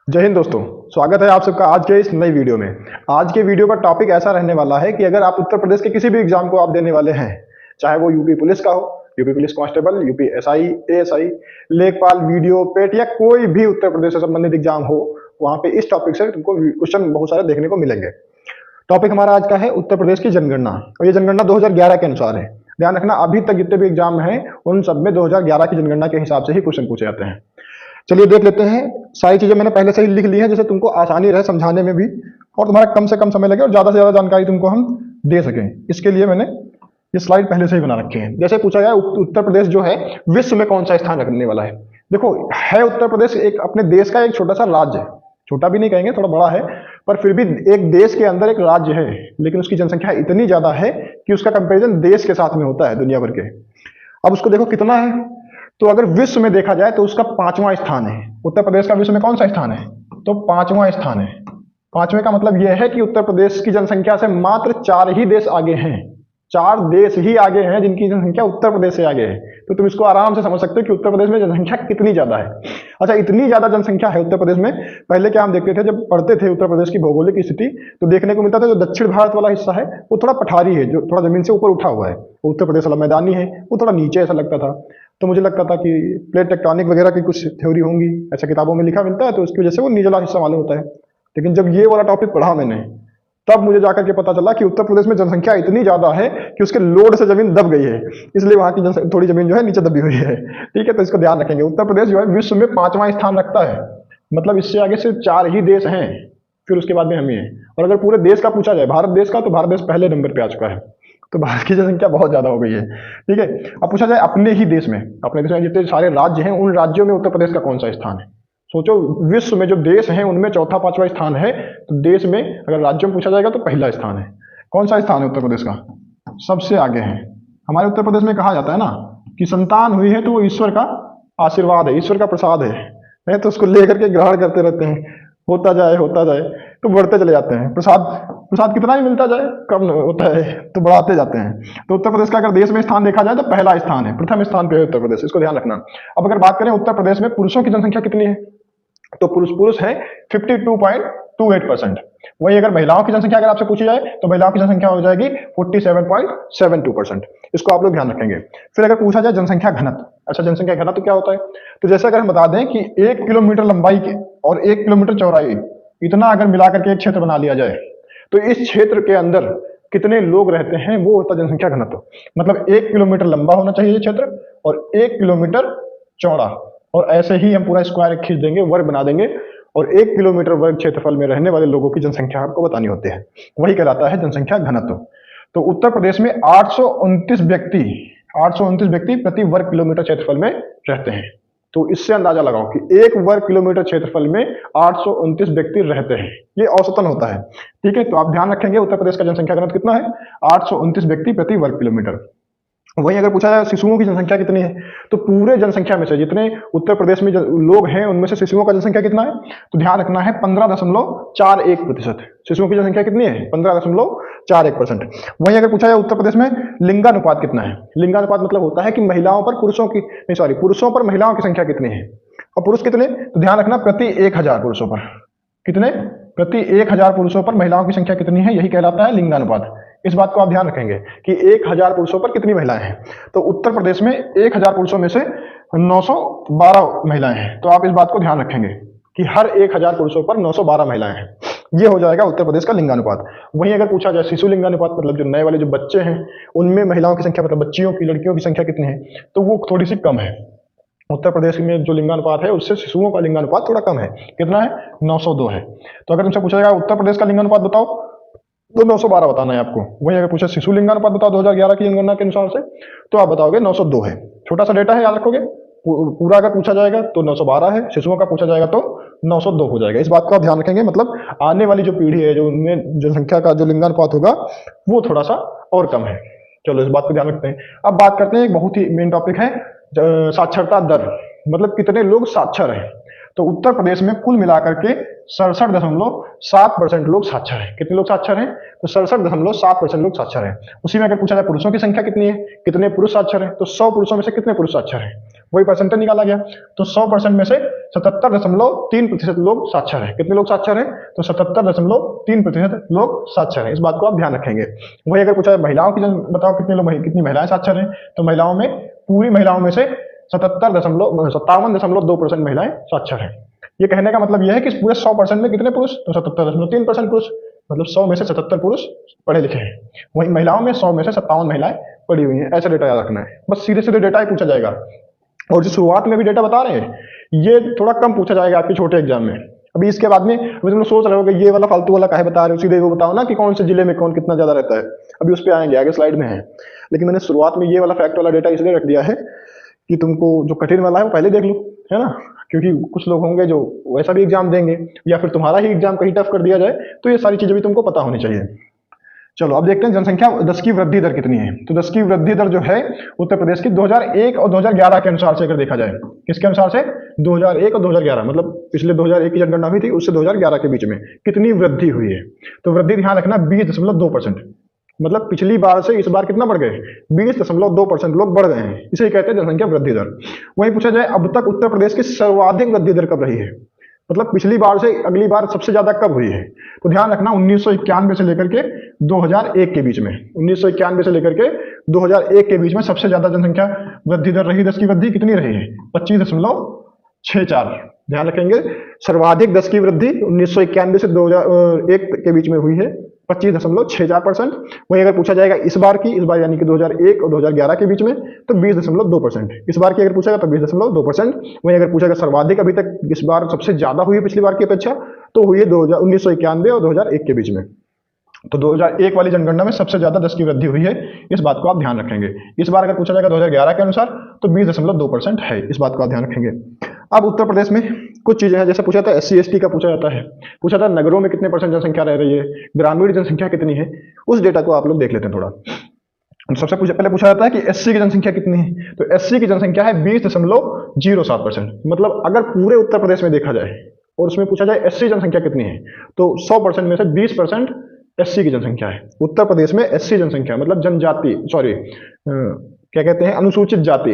जय हिंद दोस्तों। स्वागत है आप सबका आज के इस नई वीडियो में। आज के वीडियो का टॉपिक ऐसा रहने वाला है कि अगर आप उत्तर प्रदेश के किसी भी एग्जाम को आप देने वाले हैं, चाहे वो यूपी पुलिस का हो, UP police constable, UP SI, ASI, लेखपाल, वीडियो पेट या कोई भी उत्तर प्रदेश से संबंधित एग्जाम हो, वहां पे इस टॉपिक से तुमको क्वेश्चन बहुत सारे देखने को मिलेंगे। टॉपिक हमारा आज का है उत्तर प्रदेश की जनगणना, और ये जनगणना 2011 के अनुसार है। ध्यान रखना, अभी तक जितने भी एग्जाम हैं उन सब में 2011 की जनगणना के हिसाब से ही क्वेश्चन पूछे जाते हैं। चलिए देख लेते हैं। सारी चीजें मैंने पहले से ही लिख ली हैं, जिससे तुमको आसानी रहे समझाने में भी, और तुम्हारा कम से कम समय लगे और ज्यादा से ज्यादा जानकारी तुमको हम दे सकें। इसके लिए मैंने ये स्लाइड पहले से ही बना रखे हैं। जैसे पूछा गया उत्तर प्रदेश जो है विश्व में कौन सा स्थान रखने वाला है। देखो, है उत्तर प्रदेश एक अपने देश का एक छोटा सा राज्य है। छोटा भी नहीं कहेंगे, थोड़ा बड़ा है, पर फिर भी एक देश के अंदर एक राज्य है, लेकिन उसकी जनसंख्या इतनी ज्यादा है कि उसका कंपेरिजन देश के साथ में होता है, दुनिया भर के। अब उसको देखो कितना है, तो अगर विश्व में देखा जाए तो उसका 5वां स्थान है। उत्तर प्रदेश का विश्व में कौन सा स्थान है? तो 5वां स्थान है। 5वें का मतलब यह है कि उत्तर प्रदेश की जनसंख्या से मात्र 4 ही देश आगे हैं। 4 देश ही आगे हैं जिनकी जनसंख्या उत्तर प्रदेश से आगे है। तो तुम इसको आराम से समझ सकते हो कि उत्तर प्रदेश में जनसंख्या कितनी ज्यादा है। अच्छा, इतनी ज्यादा जनसंख्या है उत्तर प्रदेश में। पहले क्या हम देखते थे, जब पढ़ते थे उत्तर प्रदेश की भौगोलिक स्थिति, तो देखने को मिलता था जो दक्षिण भारत वाला हिस्सा है वो थोड़ा पठारी है, जो थोड़ा जमीन से ऊपर उठा हुआ है। उत्तर प्रदेश वाला मैदानी है, वो थोड़ा नीचे ऐसा लगता था। तो मुझे लगता था कि प्लेट टेक्टोनिक वगैरह की कुछ थ्योरी होंगी, ऐसा किताबों में लिखा मिलता है, तो उसकी वजह से वो नीचला हिस्सा मालूम होता है। लेकिन जब ये वाला टॉपिक पढ़ा मैंने, तब मुझे जाकर के पता चला कि उत्तर प्रदेश में जनसंख्या इतनी ज्यादा है कि उसके लोड से जमीन दब गई है, इसलिए वहां की थोड़ी जमीन जो है नीचे दबी हुई है। ठीक है, तो इसको ध्यान रखेंगे। उत्तर प्रदेश जो है विश्व में 5वां स्थान रखता है, मतलब इससे आगे सिर्फ 4 ही देश हैं, फिर उसके बाद में हम ही हैं। और अगर पूरे देश का पूछा जाए, भारत देश का, तो भारत देश पहले नंबर पे आ चुका है। तो भारत की जनसंख्या बहुत ज्यादा हो गई है। ठीक है, अब पूछा जाए अपने ही देश में, अपने देश में जितने सारे राज्य हैं, उन राज्यों में उत्तर प्रदेश का कौन सा स्थान है। सोचो, विश्व में जो देश हैं उनमें चौथा 5वां स्थान है, तो देश में अगर राज्यों में पूछा जाएगा तो पहला स्थान है। कौन सा स्थान है उत्तर प्रदेश का? सबसे आगे है। हमारे उत्तर प्रदेश में कहा जाता है ना कि संतान हुई है तो वो ईश्वर का आशीर्वाद है, ईश्वर का प्रसाद है। नहीं तो उसको लेकर के ग्रहण करते रहते हैं, होता जाए तो बढ़ते चले जाते हैं। प्रसाद प्रसाद कितना ही मिलता जाए, कम होता है, तो बढ़ाते जाते हैं। तो उत्तर प्रदेश का अगर देश में स्थान देखा जाए तो पहला स्थान है, प्रथम स्थान पे है उत्तर प्रदेश, इसको ध्यान रखना। अब अगर बात करें उत्तर प्रदेश में पुरुषों की जनसंख्या कितनी है, तो पुरुष पुरुष है 52.28%। वही अगर महिलाओं की जनसंख्या अगर आपसे पूछी जाए तो महिलाओं की जनसंख्या हो जाएगी 47.72%। इसको आप लोग ध्यान रखेंगे। फिर अगर पूछा जाए जनसंख्या घनत्व, अच्छा जनसंख्या घनत्व क्या होता है, तो जैसे अगर हम बता दें कि 1 किलोमीटर लंबाई के और 1 किलोमीटर चौड़ाई, इतना अगर मिलाकर के एक क्षेत्र बना लिया जाए, तो इस क्षेत्र के अंदर कितने लोग रहते हैं, वो होता है जनसंख्या घनत्व। मतलब 1 किलोमीटर लंबा होना चाहिए ये क्षेत्र और 1 किलोमीटर चौड़ा, और ऐसे ही हम पूरा स्क्वायर खींच देंगे, वर्ग बना देंगे, और 1 किलोमीटर वर्ग क्षेत्रफल में रहने वाले लोगों की जनसंख्या आपको बतानी होती है। वही कहलाता है जनसंख्या घनत्व। तो उत्तर प्रदेश में 829 व्यक्ति प्रति वर्ग किलोमीटर क्षेत्रफल में रहते हैं। तो इससे अंदाजा लगाओ कि 1 वर्ग किलोमीटर क्षेत्रफल में 829 व्यक्ति रहते हैं, ये औसतन होता है। ठीक है, तो आप ध्यान रखेंगे उत्तर प्रदेश का जनसंख्या घनत्व कितना है, 829 व्यक्ति प्रति वर्ग किलोमीटर। वहीं अगर पूछा जाए शिशुओं की जनसंख्या कितनी है, तो पूरे जनसंख्या में से जितने उत्तर प्रदेश में लोग हैं उनमें से शिशुओं का जनसंख्या कितना है, तो ध्यान रखना है 15.41%। शिशुओं की जनसंख्या कितनी है, 15.41%। वहीं अगर पूछा जाए उत्तर प्रदेश में लिंगानुपात कितना है, लिंगानुपात मतलब होता है कि महिलाओं पर पुरुषों की, नहीं सॉरी, पुरुषों पर महिलाओं की संख्या कितनी है, और पुरुष कितने, तो ध्यान रखना प्रति 1000 पुरुषों पर कितने, प्रति 1000 पुरुषों पर महिलाओं की संख्या कितनी है, यही कहलाता है लिंगानुपात। इस बात को आप ध्यान रखेंगे कि 1000 पुरुषों पर कितनी महिलाएं हैं। तो उत्तर प्रदेश में 1000 पुरुषों में से 912 महिलाएं हैं। तो आप इस बात को ध्यान रखेंगे कि हर 1000 पुरुषों पर 912 महिलाएं हैं। ये हो जाएगा उत्तर प्रदेश का लिंगानुपात। वहीं अगर पूछा जाए शिशु लिंगानुपात, मतलब जो नए वाले जो बच्चे हैं उनमें महिलाओं की संख्या, मतलब बच्चियों की, लड़कियों की संख्या कितनी है, तो वो थोड़ी सी कम है। उत्तर प्रदेश में जो लिंगानुपात है उससे शिशुओं का लिंगानुपात थोड़ा कम है। कितना है, 902 है। तो अगर तुमसे पूछा जाएगा उत्तर प्रदेश का लिंगानुपात बताओ, तो 912 बताना है आपको। वहीं अगर पूछा शिशु लिंगानुपात बताओ 2011 की जनगणना के अनुसार से, तो आप बताओगे 902 है। छोटा सा डेटा है, याद रखोगे। पूरा अगर पूछा जाएगा तो 912 है, शिशुओं का पूछा जाएगा तो 902 हो जाएगा। इस बात को आप ध्यान रखेंगे। मतलब आने वाली जो पीढ़ी है, जो उनमें जनसंख्या का जो लिंगानुपात होगा वो थोड़ा सा और कम है। चलो इस बात को ध्यान रखते हैं। अब बात करते हैं, एक बहुत ही मेन टॉपिक है साक्षरता दर, मतलब कितने लोग साक्षर हैं। तो उत्तर प्रदेश में कुल मिलाकर के 67.7% लोग साक्षर हैं। कितने लोग साक्षर हैं? तो 67.7% लोग साक्षर हैं। उसी में अगर पूछा जाए पुरुषों की संख्या कितनी है, कितने पुरुष साक्षर हैं, तो 100 पुरुषों में से कितने पुरुष साक्षर हैं, वही परसेंटेज निकाला गया। तो 100% में से 77.3% लोग साक्षर हैं। कितने लोग साक्षर हैं? तो 77.3% लोग साक्षर हैं। इस बात को आप ध्यान रखेंगे। वही अगर पूछा जाए महिलाओं की बताओ कितनी महिलाएं साक्षर हैं, तो महिलाओं में पूरी महिलाओं में से 57.2% महिलाएं साक्षर हैं। ये कहने का मतलब यह है कि पूरे 100% में कितने पुरुष, तो 77.3% पुरुष, मतलब 100 में से 77 पुरुष पढ़े लिखे हैं। वहीं महिलाओं में 100 में से 57 महिलाएं पढ़ी हुई हैं। ऐसा डेटा याद रखना है, बस सीधे सीधे डेटा ही पूछा जाएगा। और जो शुरुआत में भी डेटा बता रहे हैं ये थोड़ा कम पूछा जाएगा आपके छोटे एग्जाम में। अभी इसके बाद में अभी तुम लोग सोच रहे हो कि ये वाला फालतू वाला काहे बता रहे हो, सीधे वो बताओ ना कि कौन से जिले में कौन कितना ज्यादा रहता है। अभी उस पर आएंगे, आगे स्लाइड में है। लेकिन मैंने शुरुआत में ये वाला फैक्ट वाला डेटा इसलिए रख दिया है कि तुमको जो कठिन वाला है वो पहले देख लो, है ना। क्योंकि कुछ लोग होंगे जो वैसा भी एग्जाम देंगे या फिर तुम्हारा ही एग्जाम कहीं टफ कर दिया जाए, तो ये सारी चीजें भी तुमको पता होनी चाहिए। चलो अब देखते हैं जनसंख्या 10 की वृद्धि दर कितनी है। तो 10 की वृद्धि दर जो है उत्तर प्रदेश की 2001 और 2011 के अनुसार से अगर देखा जाए, किसके अनुसार से? 2001 और 2011, मतलब पिछले 2001 की जनगणना हुई थी उससे 2011 के बीच में कितनी वृद्धि हुई है। तो वृद्धि ध्यान रखना 20.2%, मतलब पिछली बार से इस बार कितना बढ़ गए? 20.2% लोग बढ़ गए हैं। इसे कहते हैं जनसंख्या वृद्धि दर। वही पूछा जाए अब तक उत्तर प्रदेश की सर्वाधिक वृद्धि दर कब रही है, मतलब पिछली बार से अगली बार सबसे ज्यादा कब हुई है। तो ध्यान रखना 1991 से लेकर के 2001 के बीच में, 1991 से लेकर के 2001 के बीच में सबसे ज्यादा जनसंख्या वृद्धि दर रही। 10 की वृद्धि कितनी रही है? 25.64। ध्यान रखेंगे सर्वाधिक 10 की वृद्धि 1991 से 2001 के बीच में हुई है 25.64%। वहीं अगर पूछा जाएगा इस बार यानी कि 2001 और 2011 के बीच में, तो 20.2%। इस बार की अगर पूछेगा तो 20.2%। वहीं अगर पूछेगा सर्वाधिक अभी तक इस बार सबसे ज्यादा हुई है पिछली बार की अपेक्षा, तो हुई है 1991 और 2001 के बीच में। तो 2001 वाली जनगणना में सबसे ज्यादा 10 की वृद्धि हुई है। इस बात को आप ध्यान रखेंगे। इस बार अगर पूछा जाएगा 2011 के अनुसार तो 20.2% है। इस बात को आप ध्यान रखेंगे। अब उत्तर प्रदेश में कुछ चीजें हैं, जैसे पूछा था SC ST का पूछा जाता है, पूछा था नगरों में कितने परसेंट जनसंख्या रह रही है, ग्रामीण जनसंख्या कितनी है, उस डेटा को आप लोग देख लेते हैं थोड़ा। सबसे पहले पूछा जाता है कि SC की जनसंख्या कितनी है। तो SC की जनसंख्या है 20.07%। मतलब अगर पूरे उत्तर प्रदेश में देखा जाए और उसमें पूछा जाए SC जनसंख्या कितनी है, तो 100% में से 20% SC की जनसंख्या है। उत्तर प्रदेश में SC जनसंख्या मतलब जनजाति, सॉरी क्या कहते हैं, अनुसूचित जाति,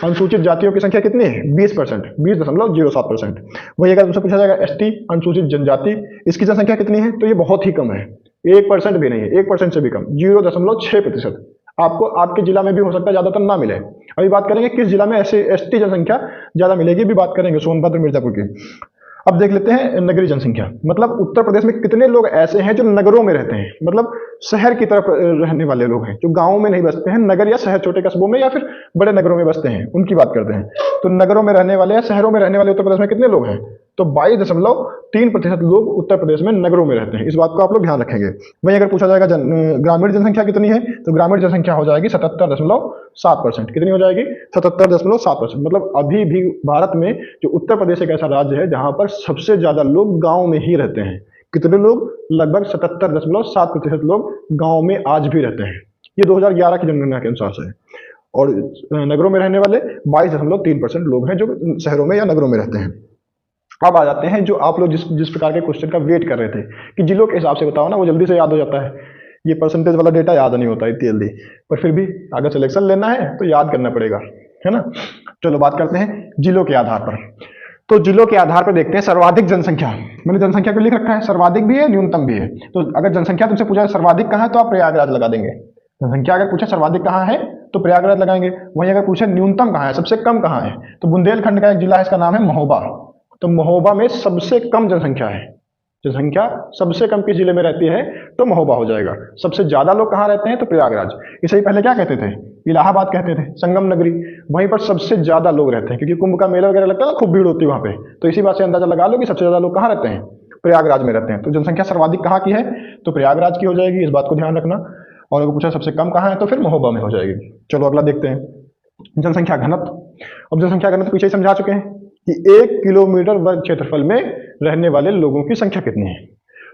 अनुसूचित जातियों की संख्या कितनी है? 20%, 20.07%। वही अगर तुमसे पूछा जाएगा ST अनुसूचित जनजाति, इसकी जनसंख्या कितनी है, तो ये बहुत ही कम है, 1% भी नहीं है, 1% से भी कम, 0.6%। आपको आपके जिला में भी हो सकता है ज्यादातर ना मिले। अभी बात करेंगे किस जिला में ऐसे ST जनसंख्या ज्यादा मिलेगी, भी बात करेंगे, सोनभद्र मिर्जापुर की। अब देख लेते हैं नगरीय जनसंख्या, मतलब उत्तर प्रदेश में कितने लोग ऐसे हैं जो नगरों में रहते हैं, मतलब शहर की तरफ रहने वाले लोग हैं, जो गांवों में नहीं बसते हैं, नगर या शहर छोटे कस्बों में या फिर बड़े नगरों में बसते हैं, उनकी बात करते हैं। तो नगरों में रहने वाले या शहरों में रहने वाले उत्तर प्रदेश में कितने लोग हैं? तो 22.3% लोग उत्तर प्रदेश में नगरों में रहते हैं। इस बात को आप लोग ध्यान रखेंगे। वहीं अगर पूछा जाएगा ग्रामीण जनसंख्या कितनी है, तो ग्रामीण जनसंख्या हो जाएगी 77.7%। कितनी हो जाएगी? 77.7%। मतलब अभी भी भारत में जो उत्तर प्रदेश एक ऐसा राज्य है जहां पर सबसे ज्यादा लोग गांव में ही रहते हैं। कितने लोग? लगभग 77.7% लोग गांव में आज भी रहते हैं। ये 2011 की जनगणना के अनुसार से है। और नगरों में रहने वाले 22.3% लोग हैं जो शहरों में या नगरों में रहते हैं। अब आ जाते हैं जो आप लोग जिस प्रकार के क्वेश्चन का वेट कर रहे थे कि जिलों के हिसाब से बताओ ना, वो जल्दी से याद हो जाता है। ये परसेंटेज वाला डेटा याद नहीं होता इतनी जल्दी, पर फिर भी अगर सिलेक्शन लेना है तो याद करना पड़ेगा, है ना। चलो बात करते हैं जिलों के आधार पर। तो जिलों के आधार पर देखते हैं सर्वाधिक जनसंख्या। मैंने जनसंख्या को लिख रखा है, सर्वाधिक भी है न्यूनतम भी है। तो अगर जनसंख्या तुमसे पूछा सर्वाधिक कहाँ है तो आप प्रयागराज लगा देंगे। जनसंख्या अगर पूछे सर्वाधिक कहाँ है तो प्रयागराज लगाएंगे। वहीं अगर पूछे न्यूनतम कहाँ है, सबसे कम कहाँ है, तो बुंदेलखंड का एक जिला है, इसका नाम है महोबा। तो महोबा में सबसे कम जनसंख्या है। जनसंख्या सबसे कम किस जिले में रहती है तो महोबा हो जाएगा। सबसे ज्यादा लोग कहाँ रहते हैं तो प्रयागराज। इसे ही पहले क्या कहते थे? इलाहाबाद कहते थे, संगम नगरी। वहीं पर सबसे ज्यादा लोग रहते हैं क्योंकि कुंभ का मेला वगैरह लगता है ना, खूब भीड़ होती है वहां पे। तो इसी बात से अंदाजा लगा लो कि सबसे ज्यादा लोग कहाँ रहते हैं, प्रयागराज में रहते हैं। तो जनसंख्या सर्वाधिक कहाँ की है तो प्रयागराज की हो जाएगी, इस बात को ध्यान रखना। और अगर पूछा सबसे कम कहाँ है तो फिर महोबा में हो जाएगी। चलो अगला देखते हैं जनसंख्या घनत्व। अब जनसंख्या घनत्व पीछे समझा चुके हैं कि 1 किलोमीटर वर्ग क्षेत्रफल में रहने वाले लोगों की संख्या कितनी है।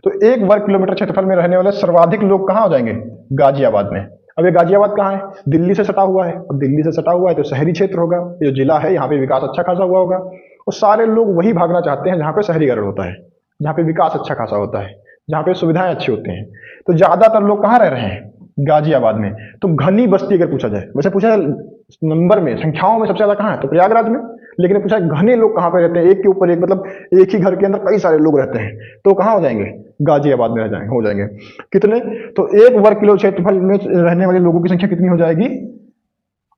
तो 1 वर्ग किलोमीटर क्षेत्रफल में रहने वाले सर्वाधिक लोग कहाँ हो जाएंगे? गाजियाबाद में। अब ये गाजियाबाद कहाँ है? दिल्ली से सटा हुआ है। अब दिल्ली से सटा हुआ है तो शहरी क्षेत्र होगा, ये जो जिला है यहाँ पे विकास अच्छा खासा हुआ होगा। वो सारे लोग वही भागना चाहते हैं जहाँ पे शहरीकरण होता है, जहाँ पे विकास अच्छा खासा होता है, जहाँ पे सुविधाएं अच्छी होती हैं। तो ज्यादातर लोग कहाँ रह रहे हैं? गाजियाबाद में। तो घनी बस्ती अगर पूछा जाए, वैसे पूछा जाए नंबर में, संख्याओं में सबसे ज्यादा कहाँ है, तो प्रयागराज में। लेकिन पूछा घने लोग कहाँ पे रहते हैं, एक के ऊपर एक, मतलब एक ही घर के अंदर कई सारे लोग रहते हैं, तो कहाँ हो जाएंगे? गाजियाबाद में रह जाएंगे, हो जाएंगे। कितने? तो 1 वर्ग किलो क्षेत्रफल में रहने वाले लोगों की संख्या कितनी हो जाएगी?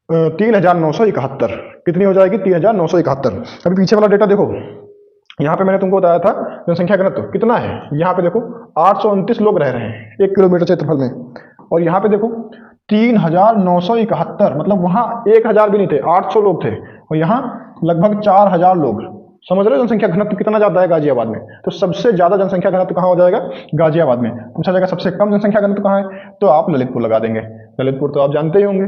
3,971। कितनी हो जाएगी? 3,971। अभी पीछे वाला डेटा देखो, यहाँ पे मैंने तुमको बताया था जनसंख्या घनत्व कितना है। यहाँ पे देखो 829 लोग रह रहे हैं 1 किलोमीटर क्षेत्रफल में, और यहाँ पे देखो 3,971, मतलब वहां 1,000 भी नहीं थे, 800 लोग थे, और यहाँ लगभग 4,000 लोग। समझ रहे हो जनसंख्या घनत्व कितना ज्यादा है गाजियाबाद में? तो सबसे ज्यादा जनसंख्या घनत्व कहाँ हो जाएगा? गाजियाबाद में। पूछा जाएगा सबसे कम जनसंख्या घनत्व कहाँ है, तो आप ललितपुर लगा देंगे। ललितपुर तो आप जानते ही होंगे,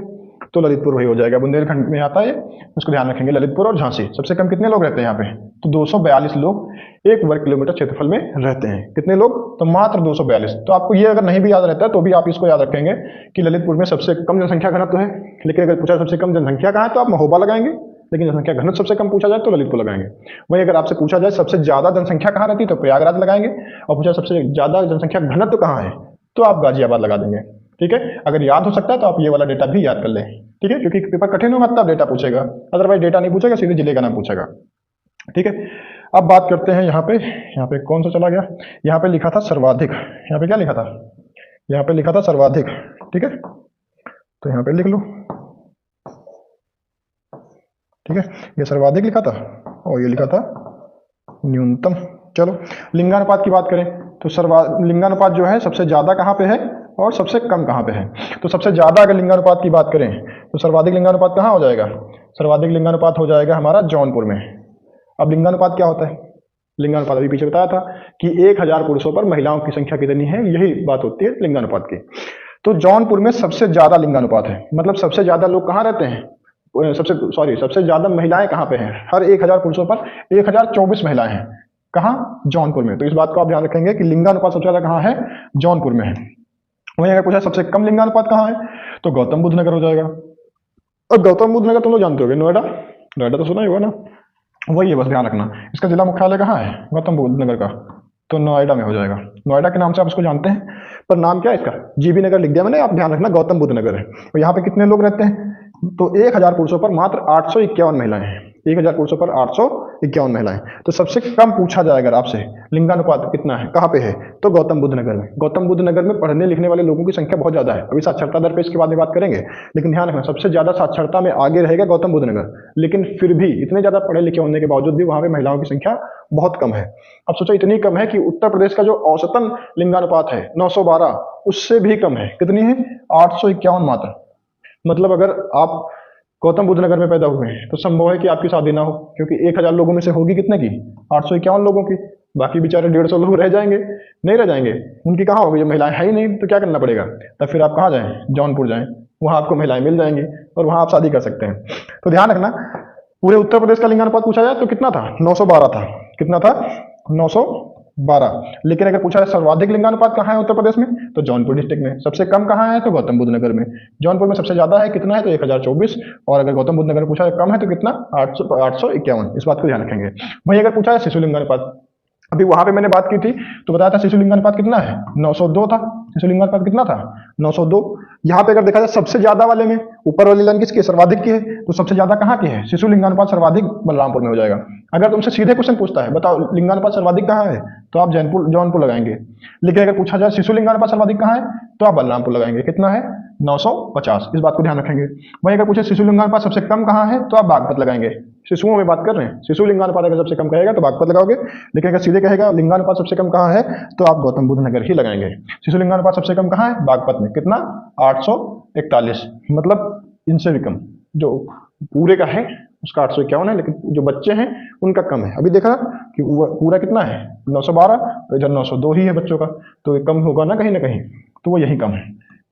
तो ललितपुर वही हो जाएगा, बुंदेलखंड में आता है, उसको ध्यान रखेंगे। ललितपुर और झांसी सबसे कम कितने लोग रहते हैं यहाँ पे? तो 242 लोग 1 वर्ग किलोमीटर क्षेत्रफल में रहते हैं। कितने लोग? तो मात्र 242। तो आपको ये अगर नहीं भी याद रहता है तो भी आप इसको याद रखेंगे कि ललितपुर में सबसे कम जनसंख्या घनत्व है। लेकिन अगर पूछा सबसे कम जनसंख्या कहाँ है, तो आप महोबा लगाएंगे, लेकिन जनसंख्या घनत्व सबसे कम पूछा जाए तो ललितपुर लगाएंगे। वही अगर आपसे पूछा जाए सबसे ज्यादा जनसंख्या कहाँ रहती है, तो प्रयागराज लगाएंगे, और पूछा सबसे ज्यादा जनसंख्या घनत्व कहाँ है, तो आप गाजियाबाद लगा देंगे। ठीक है, अगर याद हो सकता है तो आप ये वाला डेटा भी याद कर लें। ठीक है, क्योंकि पेपर कठिन होगा तब डेटा पूछेगा, अदरवाइज डेटा नहीं पूछेगा, सीधे जिले का नाम पूछेगा। ठीक है, अब बात करते हैं यहाँ पे कौन सा चला गया, यहाँ पे लिखा था सर्वाधिक। यहाँ पे क्या लिखा था? यहाँ पे लिखा था सर्वाधिक। ठीक है, तो यहाँ पे लिख लो। ठीक है, ये सर्वाधिक लिखा था और ये लिखा था न्यूनतम। चलो लिंगानुपात की बात करें तो लिंगानुपात जो है सबसे ज्यादा कहाँ पे है और सबसे कम कहाँ पे है? तो सबसे ज्यादा अगर लिंगानुपात की बात करें तो सर्वाधिक लिंगानुपात कहाँ हो जाएगा? सर्वाधिक लिंगानुपात हो जाएगा हमारा जौनपुर में। अब लिंगानुपात क्या होता है? लिंगानुपात अभी पीछे बताया था कि 1,000 पुरुषों पर महिलाओं की संख्या कितनी है, यही बात होती है लिंगानुपात की। तो जौनपुर में सबसे ज्यादा लिंगानुपात है, मतलब सबसे ज्यादा लोग कहाँ रहते हैं, सबसे ज्यादा महिलाएं कहाँ पे हैं? हर 1,000 पुरुषों पर 1,024 महिलाएं हैं। कहाँ? जौनपुर में। तो इस बात को आप ध्यान रखेंगे कि लिंगानुपात सबसे ज्यादा कहाँ है? जौनपुर में है। वहीं अगर पूछा सबसे कम लिंगानुपात कहाँ है, तो गौतम बुद्ध नगर हो जाएगा। और गौतम बुद्ध नगर तुम लोग जानते होगे, नोएडा। नोएडा तो सुना ही होगा ना, वही है, बस ध्यान रखना। इसका जिला मुख्यालय कहाँ है? गौतम बुद्ध नगर का, तो नोएडा में हो जाएगा। नोएडा के नाम से आप इसको जानते हैं, पर नाम क्या है इसका? जीबी नगर लिख दिया मैंने, आप ध्यान रखना गौतम बुद्ध नगर है। और यहाँ पे कितने लोग रहते हैं? तो 1,000 पुरुषों पर मात्र 851 महिलाएं हैं। 1,000 पुरुषों पर 851 महिलाएं। तो सबसे कम पूछा जाए अगर आपसे लिंगानुपात कितना है, कहाँ पे है, तो गौतम बुद्ध नगर में। गौतम बुद्ध नगर में पढ़ने लिखने वाले लोगों की संख्या बहुत ज्यादा है। अभी साक्षरता दर पे इसके बाद में बात करेंगे, लेकिन ध्यान रखना सबसे ज्यादा साक्षरता में आगे रहेगा गौतम बुद्ध नगर। लेकिन फिर भी इतने ज्यादा पढ़े लिखे होने के बावजूद भी वहां पे महिलाओं की संख्या बहुत कम है। अब सोचो इतनी कम है कि उत्तर प्रदेश का जो औसतन लिंगानुपात है 912, उससे भी कम है। कितनी है? 851 मात्र। मतलब अगर आप गौतम बुद्ध नगर में पैदा हुए हैं तो संभव है कि आपकी शादी ना हो, क्योंकि 1,000 लोगों में से होगी कितने की? 851 लोगों की। बाकी बेचारे 150 लोग रह जाएंगे, नहीं रह जाएंगे, उनकी कहाँ होगी? जो महिलाएं है ही नहीं, तो क्या करना पड़ेगा? तब फिर आप कहाँ जाएं? जौनपुर जाएं, वहां आपको महिलाएं मिल जाएंगी और वहां आप शादी कर सकते हैं। तो ध्यान रखना, पूरे उत्तर प्रदेश का लिंगानुपात पूछा जाए तो कितना था? 912 था। कितना था? 912। लेकिन अगर पूछा जाए सर्वाधिक लिंगानुपात कहाँ है उत्तर प्रदेश में, तो जौनपुर डिस्ट्रिक्ट में। सबसे कम कहाँ है? तो गौतम बुद्ध नगर में। जौनपुर में सबसे ज्यादा है, कितना है? तो 1,024। और अगर गौतम बुद्ध नगर में पूछा जाए कम है तो कितना? 851। इस बात को ध्यान रखेंगे। वहीं अगर पूछा जाए शिशु लिंगानुपात, अभी वहां पे मैंने बात की थी तो बताया था शिशु लिंगानुपात कितना है? 902 था। शिशु लिंगानुपात कितना था? 902। यहाँ पे अगर देखा जाए सबसे ज्यादा वाले में, ऊपर वाली लाइन किसकी? सर्वाधिक की है। तो सबसे ज्यादा कहाँ की है? शिशु लिंगानुपात सर्वाधिक बलरामपुर में हो जाएगा। अगर तुमसे सीधे क्वेश्चन पूछता है बताओ लिंगानुपात सर्वाधिक कहाँ है, तो आप जौनपुर लगाएंगे। लेकिन अगर पूछा जाए शिशु लिंगानुपात सर्वाधिक कहाँ है, तो आप बलरामपुर लगाएंगे। कितना है? 950। इस बात को ध्यान रखेंगे। वहीं अगर पूछे शिशु लिंगानुपात सबसे कम कहाँ है, तो आप बागपत लगाएंगे। शिशुओं में बात कर रहे हैं, शिशु लिंगानुपात अगर सबसे कम कहेगा तो बागपत लगाओगे। लेकिन अगर सीधे कहेगा लिंगानुपात सबसे कम कहाँ है, तो आप गौतम बुद्ध नगर ही लगाएंगे। शिशु लिंगानुपात सबसे कम कहाँ है? बागपत में। कितना? 841। मतलब इनसे भी कम। जो पूरे का है उसका 851 है, लेकिन जो बच्चे हैं उनका कम है। अभी देखा कि पूरा कितना है? 912। तो इधर 902 ही है बच्चों का, तो ये कम होगा ना कहीं, तो वो यही कम है।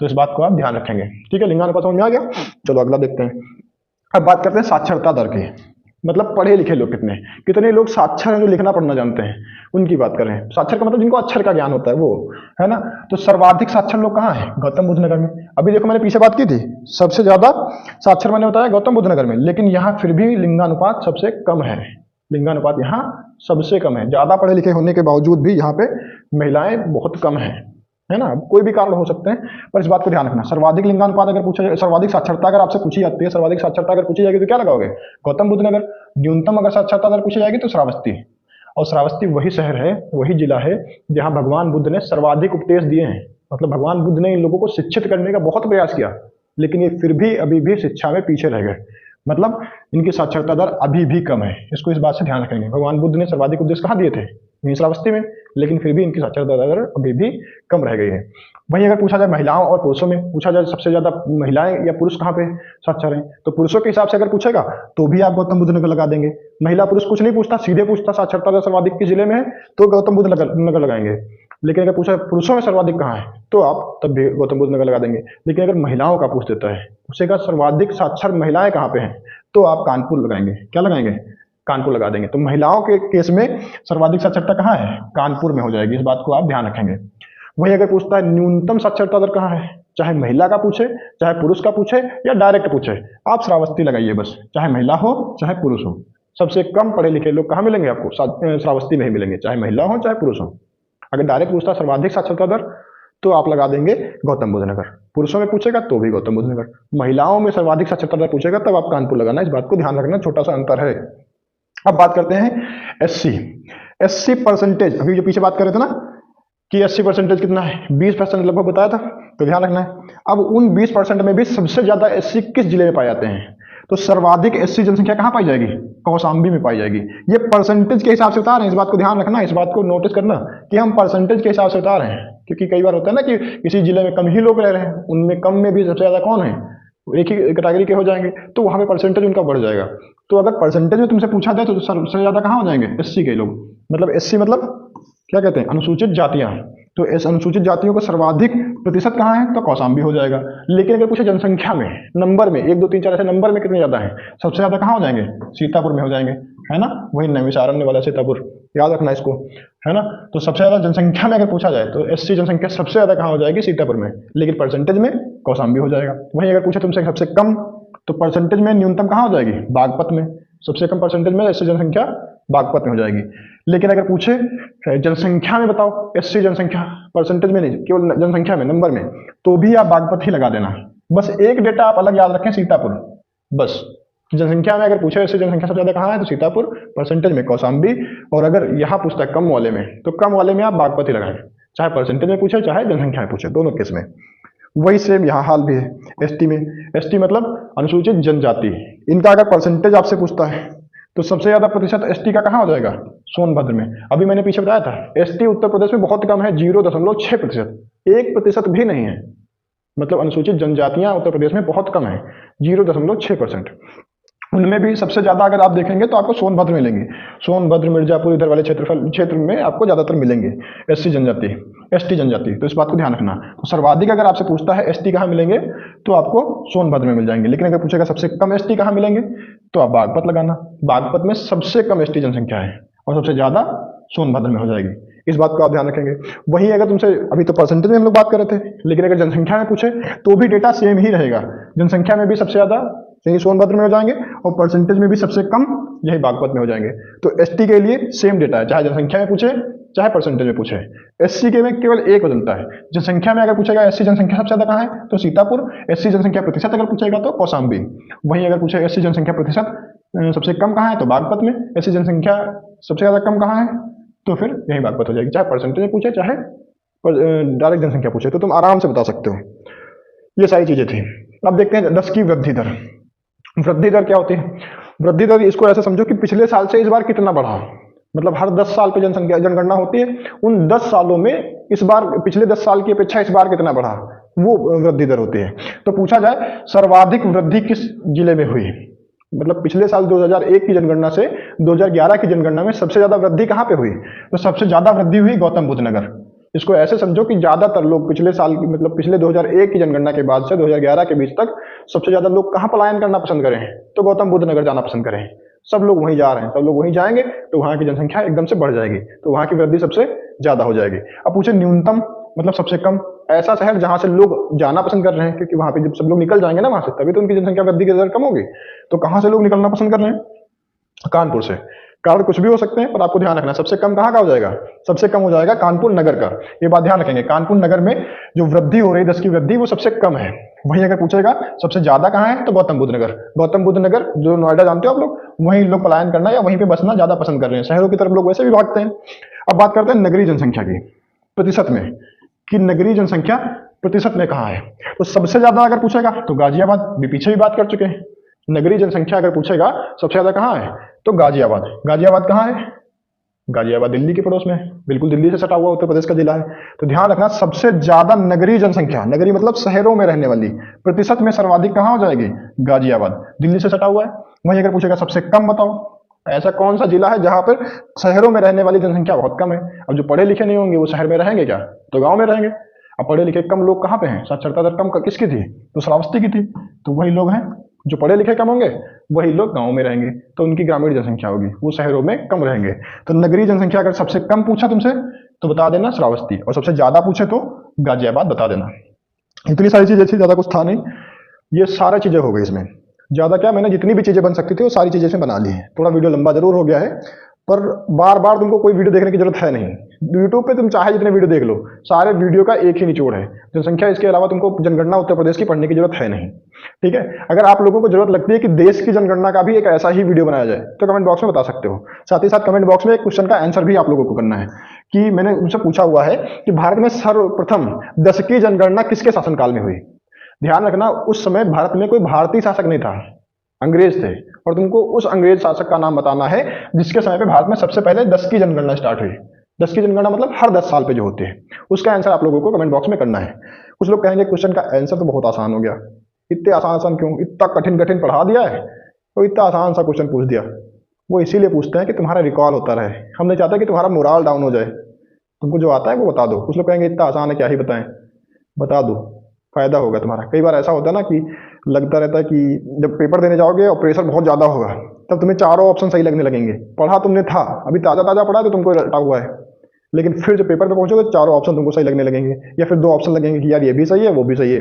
तो इस बात को आप ध्यान रखेंगे। ठीक है, लिंगानुपात समझ में आ गया। चलो अगला देखते हैं। अब बात करते हैं साक्षरता दर की, मतलब पढ़े लिखे लोग कितने लोग साक्षर हैं, जो लिखना पढ़ना जानते हैं, उनकी बात कर रहे हैं। साक्षर का मतलब जिनको अक्षर का ज्ञान होता है, वो है ना। तो सर्वाधिक साक्षर लोग कहाँ हैं? गौतम बुद्ध नगर में। अभी देखो मैंने पीछे बात की थी, सबसे ज्यादा साक्षर मैंने बताया गौतम बुद्ध नगर में, लेकिन यहाँ फिर भी लिंगानुपात सबसे कम है। लिंगानुपात यहाँ सबसे कम है। ज्यादा पढ़े लिखे होने के बावजूद भी यहाँ पे महिलाएं बहुत कम है ना। कोई भी कारण हो सकते हैं, पर इस बात को ध्यान रखना। सर्वाधिक लिंगानुपात अगर पूछा जाए, सर्वाधिक साक्षरता अगर आपसे पूछी जाती है, सर्वाधिक साक्षरता अगर पूछी जाएगी तो क्या लगाओगे? गौतम बुद्ध नगर। न्यूनतम अगर साक्षरता अगर पूछी जाएगी तो श्रावस्ती। और श्रावस्ती वही शहर है, वही जिला है जहां भगवान बुद्ध ने सर्वाधिक उपदेश दिए हैं। मतलब भगवान बुद्ध ने इन लोगों को शिक्षित करने का बहुत प्रयास किया, लेकिन ये फिर भी अभी भी शिक्षा में पीछे रह गए। मतलब इनकी साक्षरता दर अभी भी कम है। इसको इस बात से ध्यान रखेंगे। भगवान बुद्ध ने सर्वाधिक उपदेश कहाँ दिए थे? यहीं श्रावस्ती में, लेकिन फिर भी इनकी साक्षरता दर अभी भी कम रह गई है। वहीं अगर पूछा जाए महिलाओं और पुरुषों में, पूछा जाए सबसे ज्यादा महिलाएं या पुरुष कहाँ पे साक्षर हैं, तो पुरुषों के हिसाब से अगर पूछेगा तो भी आप गौतम बुद्ध नगर लगा देंगे। महिला पुरुष कुछ नहीं पूछता, सीधे पूछता साक्षरता दर सर्वाधिक किस जिले में है, तो गौतम बुद्ध नगर लगाएंगे। लेकिन अगर पूछा पुरुषों में सर्वाधिक कहाँ है, तो आप तब भी गौतम बुद्ध नगर लगा देंगे। लेकिन अगर महिलाओं का पूछ देता है, पूछेगा सर्वाधिक साक्षर महिलाएं कहाँ पे हैं, तो आप कानपुर लगाएंगे। क्या लगाएंगे? कानपुर लगा देंगे। तो महिलाओं के केस में सर्वाधिक साक्षरता कहाँ है? कानपुर में हो जाएगी। इस बात को आप ध्यान रखेंगे। वही अगर पूछता है न्यूनतम साक्षरता दर कहाँ है, चाहे महिला का पूछे, चाहे पुरुष का पूछे या डायरेक्ट पूछे, आप श्रावस्ती लगाइए बस। चाहे महिला हो चाहे पुरुष हो, सबसे कम पढ़े लिखे लोग कहाँ मिलेंगे आपको? श्रावस्ती में ही मिलेंगे, चाहे महिला हो चाहे पुरुष हो। अगर डायरेक्ट पूछता सर्वाधिक साक्षरता दर, तो आप लगा देंगे गौतम बुद्ध नगर। पुरुषों में पूछेगा तो भी गौतम बुद्ध नगर। महिलाओं में सर्वाधिक साक्षरता दर पूछेगा तब आप कानपुर लगाना। इस बात को ध्यान रखना, छोटा सा अंतर है। अब बात करते हैं एससी परसेंटेज। अभी जो पीछे बात कर रहे थे ना कि 80% कितना है, 20% लगभग बताया था, तो ध्यान रखना है। अब उन 20% में भी सबसे ज्यादा एससी किस जिले में पाए जाते हैं? तो सर्वाधिक एससी जनसंख्या कहां पाई जाएगी? कौशाम्बी में पाई जाएगी। ये परसेंटेज के हिसाब से बता रहे हैं, इस बात को ध्यान रखना, इस बात को नोटिस करना कि हम परसेंटेज के हिसाब से बता रहे हैं। क्योंकि कई बार होता है ना कि किसी जिले में कम ही लोग रह रहे हैं, उनमें कम में भी सबसे ज्यादा कौन है, एक ही कैटेगरी के हो जाएंगे, तो वहां पे परसेंटेज उनका बढ़ जाएगा। तो अगर परसेंटेज में तुमसे पूछा जाए तो सबसे ज्यादा कहां हो जाएंगे? एससी के लोग। मतलब एससी मतलब क्या कहते हैं? अनुसूचित जातियां। तो इस अनुसूचित जातियों का सर्वाधिक प्रतिशत कहाँ है? तो कौशाम्बी हो जाएगा। लेकिन अगर पूछे जनसंख्या में, नंबर में, 1 2 3 4 ऐसे नंबर में कितने ज्यादा है, सबसे ज्यादा कहाँ हो जाएंगे? सीतापुर में हो जाएंगे, है ना। वही नैमिषारण्य वाला सीतापुर, याद रखना इसको, है ना। तो सबसे ज्यादा जनसंख्या में अगर पूछा जाए तो एससी जनसंख्या सबसे ज्यादा कहाँ हो जाएगी? सीतापुर में। लेकिन परसेंटेज में कौशाम्बी हो जाएगा। वहीं अगर पूछे तुमसे सबसे कम, तो परसेंटेज में न्यूनतम कहाँ हो जाएगी? बागपत में। सबसे कम परसेंटेज में एससी जनसंख्या बागपत में हो जाएगी। लेकिन अगर पूछे जनसंख्या में बताओ, एससी जनसंख्या, परसेंटेज में नहीं, केवल जनसंख्या में, नंबर में, तो भी आप बागपत ही लगा देना। बस एक डेटा आप अलग याद रखें, सीतापुर। बस जनसंख्या में अगर पूछे एससी जनसंख्या सबसे ज्यादा कहाँ है, तो सीतापुर, परसेंटेज में कौशाम्बी। और अगर यहाँ पूछता है कम वाले में, तो कम वाले में आप बागपत ही लगाएं, चाहे परसेंटेज में पूछे चाहे जनसंख्या में पूछे, दोनों केस में। वही सेम यहाँ हाल भी है एसटी में। एसटी मतलब अनुसूचित जनजाति। इनका अगर परसेंटेज आपसे पूछता है तो सबसे ज्यादा प्रतिशत एसटी का कहाँ हो जाएगा? सोनभद्र में। अभी मैंने पीछे बताया था एसटी उत्तर प्रदेश में बहुत कम है, 0.6%, 1% भी नहीं है। मतलब अनुसूचित जनजातियां उत्तर प्रदेश में बहुत कम है, 0.6%। उनमें भी सबसे ज्यादा अगर आप देखेंगे तो आपको सोनभद्र मिलेंगे। सोनभद्र, मिर्जापुर, इधर वाले क्षेत्र में आपको ज्यादातर मिलेंगे एसटी जनजाति। तो इस बात को ध्यान रखना। तो सर्वाधिक अगर आपसे पूछता है एसटी कहाँ मिलेंगे, तो आपको सोनभद्र में मिल जाएंगे। लेकिन अगर पूछेगा सबसे कम एसटी कहाँ मिलेंगे, तो आप बागपत लगाना। बागपत में सबसे कम एसटी जनसंख्या है और सबसे ज्यादा सोनभद्र में हो जाएगी। इस बात को आप ध्यान रखेंगे। वहीं अगर तुमसे, अभी तो परसेंटेज में हम लोग बात कर रहे थे, लेकिन अगर जनसंख्या में पूछे तो भी डेटा सेम ही रहेगा। जनसंख्या में भी सबसे ज्यादा यही सोनभद्र में हो जाएंगे और परसेंटेज में भी सबसे कम यही बागपत में हो जाएंगे। तो एसटी के लिए सेम डेटा है, चाहे जनसंख्या में पूछे चाहे परसेंटेज में पूछे। एससी के में केवल एक बदलता है। जनसंख्या में अगर पूछेगा एससी जनसंख्या सबसे ज्यादा कहाँ है, तो सीतापुर। एससी जनसंख्या प्रतिशत अगर पूछेगा तो कौशाम्बी। वहीं अगर पूछे एससी जनसंख्या प्रतिशत सबसे कम कहाँ है, तो बागपत में। एससी जनसंख्या सबसे ज्यादा कम कहाँ है, तो फिर यही बागपत हो जाएगी। चाहे परसेंटेज में पूछे चाहे डायरेक्ट जनसंख्या पूछे, तो तुम आराम से बता सकते हो। ये सारी चीजें थी। अब देखते हैं 10 की वृद्धि दर। वृद्धि दर क्या होती है? वृद्धि दर इसको ऐसे समझो कि पिछले साल से इस बार कितना बढ़ा। मतलब हर 10 साल पे जनगणना होती है, उन 10 सालों में इस बार पिछले 10 साल की अपेक्षा इस बार कितना बढ़ा, वो वृद्धि दर होती है। तो पूछा जाए सर्वाधिक वृद्धि किस जिले में हुई, मतलब पिछले साल 2001 की जनगणना से 2011 की जनगणना में सबसे ज्यादा वृद्धि कहां पे हुई, तो सबसे ज्यादा वृद्धि हुई गौतम बुद्ध नगर। इसको ऐसे समझो कि ज्यादातर लोग पिछले साल की, मतलब पिछले 2001 की जनगणना के बाद से 2011 के बीच तक सबसे ज्यादा लोग कहां पलायन करना पसंद करें, तो गौतम बुद्ध नगर जाना पसंद करें। सब लोग वहीं जा रहे हैं, सब लोग वहीं जाएंगे तो वहां की जनसंख्या एकदम से बढ़ जाएगी, तो वहां की वृद्धि सबसे ज्यादा हो जाएगी। अब पूछे न्यूनतम मतलब सबसे कम, ऐसा शहर जहां से लोग जाना पसंद कर रहे हैं, क्योंकि वहां पे जब सब लोग निकल जाएंगे ना वहां से, तभी तो उनकी जनसंख्या वृद्धि की दर कम होगी। तो कहां से लोग निकलना पसंद कर रहे हैं? कानपुर से। कारण कुछ भी हो सकते हैं, पर आपको ध्यान रखना सबसे कम कहाँ का हो जाएगा, सबसे कम हो जाएगा कानपुर नगर का। ये बात ध्यान रखेंगे, कानपुर नगर में जो वृद्धि हो रही है 10 की वृद्धि वो सबसे कम है। वहीं अगर पूछेगा सबसे ज्यादा कहाँ है तो गौतम बुद्ध नगर। गौतम बुद्ध नगर जो नोएडा जानते हो आप लोग, वहीं लोग पलायन करना या वहीं पे बसना ज्यादा पसंद कर रहे हैं। शहरों की तरफ लोग वैसे भी भागते हैं। अब बात करते हैं नगरीय जनसंख्या की प्रतिशत में, कि नगरीय जनसंख्या प्रतिशत में कहाँ है। तो सबसे ज्यादा अगर पूछेगा तो गाजियाबाद, भी पीछे भी बात कर चुके हैं। नगरीय जनसंख्या अगर पूछेगा सबसे ज्यादा कहाँ है तो गाजियाबाद। गाजियाबाद कहाँ है, गाजियाबाद दिल्ली के पड़ोस में है, बिल्कुल दिल्ली से सटा हुआ उत्तर प्रदेश का जिला है। तो ध्यान रखना सबसे ज्यादा नगरीय जनसंख्या, नगरी मतलब शहरों में रहने वाली, प्रतिशत में सर्वाधिक कहाँ हो जाएगी, गाजियाबाद, दिल्ली से सटा हुआ है। वहीं अगर पूछेगा सबसे कम बताओ, ऐसा कौन सा जिला है जहां पर शहरों में रहने वाली जनसंख्या बहुत कम है। अब जो पढ़े लिखे नहीं होंगे वो शहर में रहेंगे क्या, तो गांव में रहेंगे। अब पढ़े लिखे कम लोग कहाँ पे हैं, साक्षरता दर कम किसकी थी, तो श्रावस्ती की थी। तो वही लोग हैं जो पढ़े लिखे कम होंगे, वही लोग गांव में रहेंगे, तो उनकी ग्रामीण जनसंख्या होगी, वो शहरों में कम रहेंगे। तो नगरीय जनसंख्या अगर सबसे कम पूछा तुमसे तो बता देना श्रावस्ती, और सबसे ज्यादा पूछे तो गाजियाबाद बता देना। इतनी सारी चीजें थी, ज्यादा कुछ था नहीं, ये सारी चीजें हो गई इसमें। ज्यादा क्या, मैंने जितनी भी चीजें बन सकती थी वो सारी चीजें इसमें बना ली है। थोड़ा वीडियो लंबा जरूर हो गया है, पर बार बार तुमको कोई वीडियो देखने की जरूरत है नहीं। यूट्यूब पे तुम चाहे जितने वीडियो देख लो, सारे वीडियो का एक ही निचोड़ है जनसंख्या। इसके अलावा तुमको जनगणना उत्तर प्रदेश की पढ़ने की जरूरत है नहीं, ठीक है। अगर आप लोगों को जरूरत लगती है कि देश की जनगणना का भी एक ऐसा ही वीडियो बनाया जाए तो कमेंट बॉक्स में बता सकते हो। साथ ही साथ कमेंट बॉक्स में एक क्वेश्चन का आंसर भी आप लोगों को करना है, कि मैंने उनसे पूछा हुआ है कि भारत में सर्वप्रथम दशकीय जनगणना किसके शासनकाल में हुई। ध्यान रखना उस समय भारत में कोई भारतीय शासक नहीं था, अंग्रेज थे, और तुमको उस अंग्रेज शासक का नाम बताना है जिसके समय पे भारत में सबसे पहले 10 की जनगणना स्टार्ट हुई। 10 की जनगणना मतलब हर 10 साल पे जो होती है, उसका आंसर आप लोगों को कमेंट बॉक्स में करना है। कुछ लोग कहेंगे क्वेश्चन का आंसर तो बहुत आसान हो गया, इतने आसान आसान क्यों, इतना कठिन कठिन पढ़ा दिया है, तो इतना आसान सा क्वेश्चन पूछ दिया। वो इसीलिए पूछते हैं कि तुम्हारा रिकॉल होता रहे, हम नहीं चाहते कि तुम्हारा मोराल डाउन हो जाए। तुमको जो आता है वो बता दो। कुछ लोग कहेंगे इतना आसान है क्या ही बताएं, बता दो, फायदा होगा तुम्हारा। कई बार ऐसा होता है ना कि लगता रहता है कि जब पेपर देने जाओगे और प्रेशर बहुत ज्यादा होगा, तब तुम्हें चारों ऑप्शन सही लगने लगेंगे। पढ़ा तुमने था, अभी ताजा ताजा पढ़ा तो तुमको रटा हुआ है, लेकिन फिर जब पेपर पे पहुंचोगे तो चारों ऑप्शन तुमको सही लगने लगेंगे, या फिर दो ऑप्शन लगेंगे कि यार ये भी सही है वो भी सही है।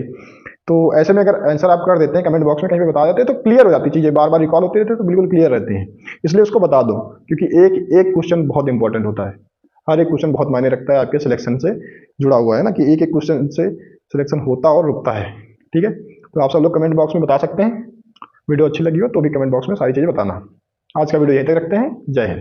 तो ऐसे में अगर आंसर आप कर देते हैं कमेंट बॉक्स में कहीं पे बता देते हैं तो क्लियर हो जाती चीजें, बार बार रिकॉल होती रहती है तो बिल्कुल क्लियर रहती हैं। इसलिए उसको बता दो, क्योंकि एक एक क्वेश्चन बहुत इंपॉर्टेंट होता है, हर एक क्वेश्चन बहुत मायने रखता है, आपके सिलेक्शन से जुड़ा हुआ है ना, कि एक एक क्वेश्चन से सिलेक्शन होता और रुकता है, ठीक है। तो आप सब लोग कमेंट बॉक्स में बता सकते हैं। वीडियो अच्छी लगी हो तो भी कमेंट बॉक्स में सारी चीजें बताना। आज का वीडियो यहीं तक रखते हैं। जय हिंद।